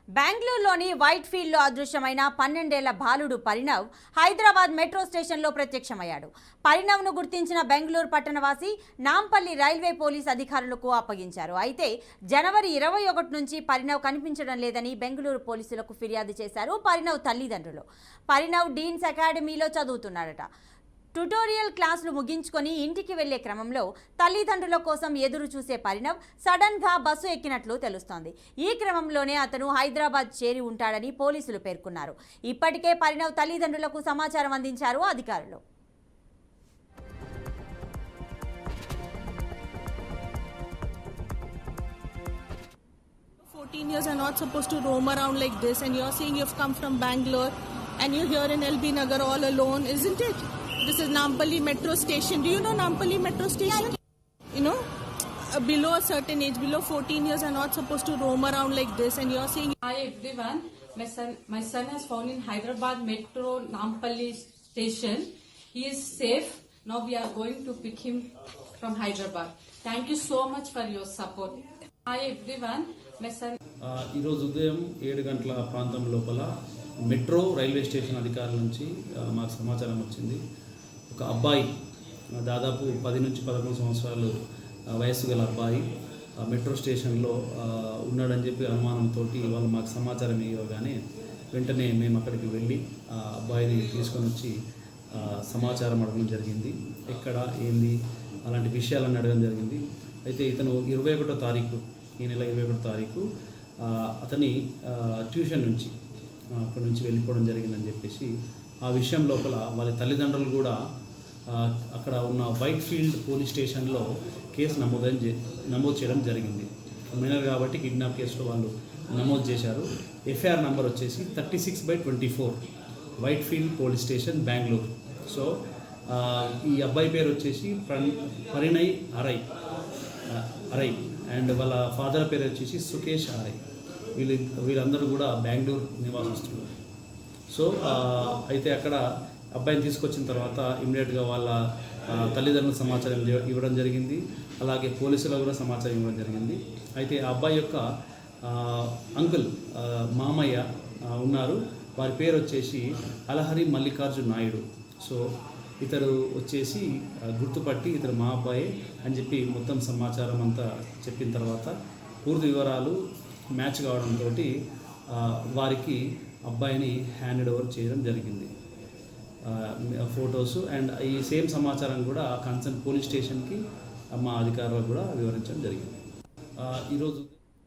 బెంగళూరులోని వైట్ ఫీల్డ్లో అదృశ్యమైన 12 ఏళ్ల బాలుడు పరిణవ్ హైదరాబాద్ మెట్రో స్టేషన్లో ప్రత్యక్షమయ్యాడు. పరిణవ్ను గుర్తించిన బెంగళూరు పట్టణవాసి నాంపల్లి రైల్వే పోలీస్ అధికారులకు అప్పగించారు. అయితే జనవరి 21 నుంచి పరిణవ్ కనిపించడం లేదని బెంగళూరు పోలీసులకు ఫిర్యాదు చేశారు పరిణవ్ తల్లిదండ్రులు. పరిణవ్ డీన్స్ అకాడమీలో చదువుతున్నాడట. ట్యుటోరియల్ క్లాసులు ముగించుకొని ఇంటికి వెళ్లే క్రమంలో తల్లిదండ్రుల కోసం ఎదురు చూసే పరిణవ్ సడన్ గా బస్సు ఎక్కినట్లు తెలుస్తోంది. ఈ క్రమంలోనే అతను హైదరాబాద్ చేరి ఉంటాడని పోలీసులు పేర్కొన్నారు. ఇప్పటికే పరిణవ్ తల్లిదండ్రులకు సమాచారం అందించారు అధికారులు. Years are not supposed to roam around like this, and you're saying you've come from Bangalore and you're here in LB Nagar all alone, isn't it? This is Nampally metro station. Do you know Nampally metro station? You know, below a certain age, below 14 years are not supposed to roam around like this, and you're saying... Hi everyone, my son has found in Hyderabad metro Nampally station. He is safe. Now we are going to pick him from Hyderabad. Thank you so much for your support. Hi everyone, my son... ఈరోజు ఉదయం 7 గంటల ప్రాంతం లోపల metro railway station అధికారుల నుంచి మాకు సమాచారం వచ్చింది. ఒక అబ్బాయి దాదాపు 10 నుంచి 11 సంవత్సరాలు వయస్సు గల అబ్బాయి మెట్రో స్టేషన్లో ఉన్నాడని చెప్పి అనుమానంతో వాళ్ళు మాకు సమాచారం ఇవ్వగానే వెంటనే మేము అక్కడికి వెళ్ళి ఆ అబ్బాయిని తీసుకొని వచ్చి సమాచారం అడగడం జరిగింది. ఎక్కడ ఏంది అలాంటి విషయాలన్నీ అడగడం జరిగింది. అయితే ఇతను 21వ తారీఖు, ఈ నెల 21వ తారీఖు అతని ట్యూషన్ నుంచి అక్కడి నుంచి వెళ్ళిపోవడం జరిగిందని చెప్పేసి ఆ విషయం లోపల వాళ్ళ తల్లిదండ్రులు కూడా అక్కడ ఉన్న వైట్ ఫీల్డ్ పోలీస్ స్టేషన్లో కేసు నమోదు చేయడం జరిగింది. మైనర్ కాబట్టి కిడ్నాప్ కేసులో వాళ్ళు నమోదు చేశారు. ఎఫ్ఐఆర్ నెంబర్ వచ్చేసి 36/24 white field police station Bengaluru. So ఈ అబ్బాయి పేరు వచ్చేసి పరిణయ్ అరై అండ్ వాళ్ళ ఫాదర్ పేరు వచ్చేసి సుకేష్ అరై. వీళ్ళందరూ కూడా బెంగళూరు నివాసిస్తున్నారు. సో అయితే అక్కడ అబ్బాయిని తీసుకొచ్చిన తర్వాత ఇమ్మీడియట్గా వాళ్ళ తల్లిదండ్రులకు సమాచారం ఇవ్వడం జరిగింది. అలాగే పోలీసులకు కూడా సమాచారం ఇవ్వడం జరిగింది. అయితే ఆ అబ్బాయి యొక్క అంకుల్ మామయ్య ఉన్నారు. వారి పేరు వచ్చేసి అలహరి మల్లికార్జున్ నాయుడు. సో ఇతడు వచ్చేసి గుర్తుపట్టి ఇతడు మా అబ్బాయి అని చెప్పి మొత్తం సమాచారం అంతా చెప్పిన తర్వాత పూర్తి వివరాలు మ్యాచ్ కావడంతో వారికి అబ్బాయిని హ్యాండ్ ఓవర్ చేయడం జరిగింది. ఫొటోస్ అండ్ ఈ సేమ్ సమాచారం కూడా కన్సర్న్ పోలీస్ స్టేషన్కి మా అధికారులకు కూడా వివరించడం జరిగింది. ఈరోజు